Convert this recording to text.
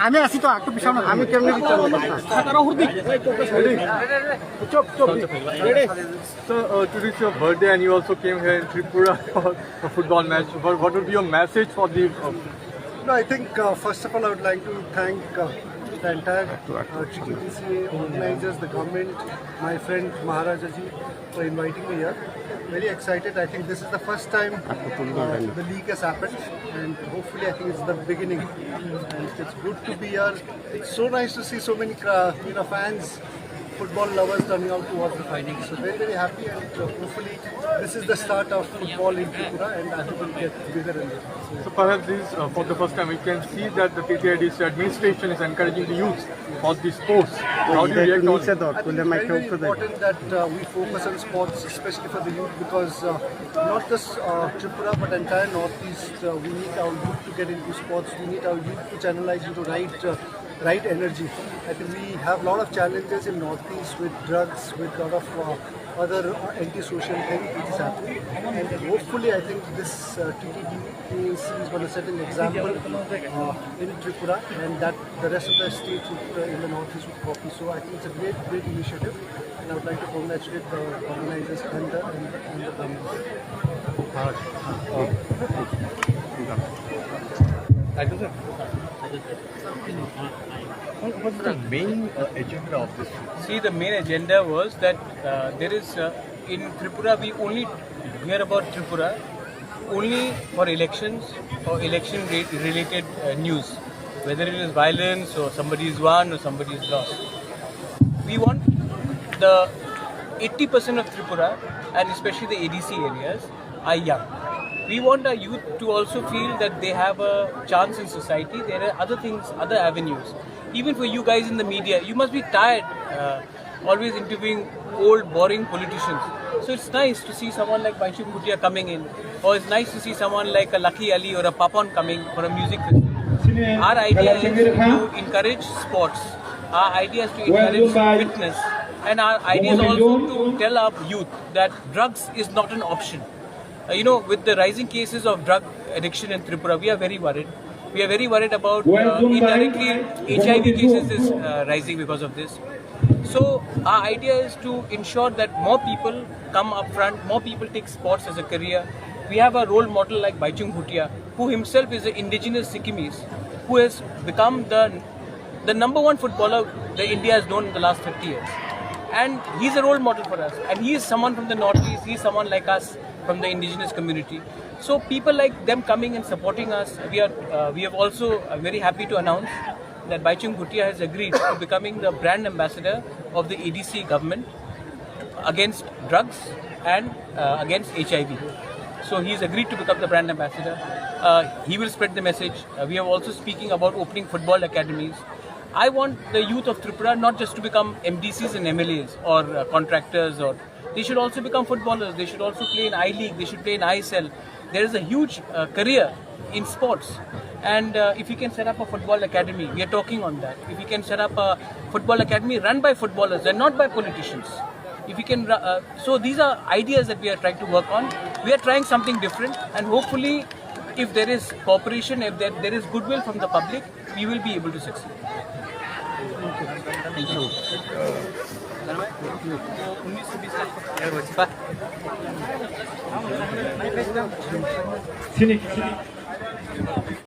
আমি আছি তো একটু পিছনে আমি কেমনে So today is your birthday and you also came here in Tripura for a football match. What would be your message for the? No, I think first of all I would like to thank the entire GTPCA organizers, the government, my friend Maharajaji for inviting me here. Very excited. I think this is the first time the league has happened, and hopefully I think it's the beginning. And it's good to be here. It's so nice to see so many fans, football lovers turning out towards the finals. So very, very happy, and hopefully this is the start of football in Tripura, and I hope it will get bigger and bigger. So perhaps this for the first time we can see that the TTIDC administration is encouraging the youth for the sports. How do you react on it? I think it's very, very important that we focus on sports, especially for the youth, because not just Tripura but entire Northeast, we need our youth to get into sports. We need our youth to channelize into right energy. I think we have a lot of challenges in Northeast with drugs, with a lot of other anti-social things which is happening. And hopefully I think this TTDAC is going to set an example in Tripura, and that the rest of the states in the Northeast would copy. So I think it's a great, great initiative, and I would like to congratulate the organizers and the government. What's the main agenda of this? See, the main agenda was that there is in Tripura, we only hear about Tripura only for elections or election-related news, whether it is violence or somebody is won or somebody is lost. We want the 80% of Tripura, and especially the ADC areas, are young. We want our youth to also feel that they have a chance in society. There are other things, other avenues. Even for you guys in the media, you must be tired always interviewing old, boring politicians. So it's nice to see someone like Baichung Bhutia coming in, or it's nice to see someone like a Lucky Ali or a Papan coming for a music festival. Our idea is to encourage sports. Our idea is to encourage fitness. And our idea is also to tell our youth that drugs is not an option. With the rising cases of drug addiction in Tripura, we are very worried. We are very worried about indirectly HIV cases is rising because of this. So our idea is to ensure that more people come up front, more people take sports as a career. We have a role model like Baichung Bhutia, who himself is an indigenous Sikkimese, who has become the number one footballer that India has known in the last 30 years. And he's a role model for us. And he is someone from the Northeast, he is someone like us from the indigenous community. So people like them coming and supporting us, we have also very happy to announce that Baichung Bhutia has agreed to becoming the brand ambassador of the ADC government against drugs and against HIV. So he's agreed to become the brand ambassador. He will spread the message. We are also speaking about opening football academies. I want the youth of Tripura not just to become MDCs and MLAs or contractors, or they should also become footballers. They should also play in I-League. They should play in ISL. There is a huge career in sports. And if we can set up a football academy, we are talking on that. If we can set up a football academy run by footballers and not by politicians. If we can, so these are ideas that we are trying to work on. We are trying something different, and hopefully if there is cooperation, if there is goodwill from the public, we will be able to succeed. Thank you.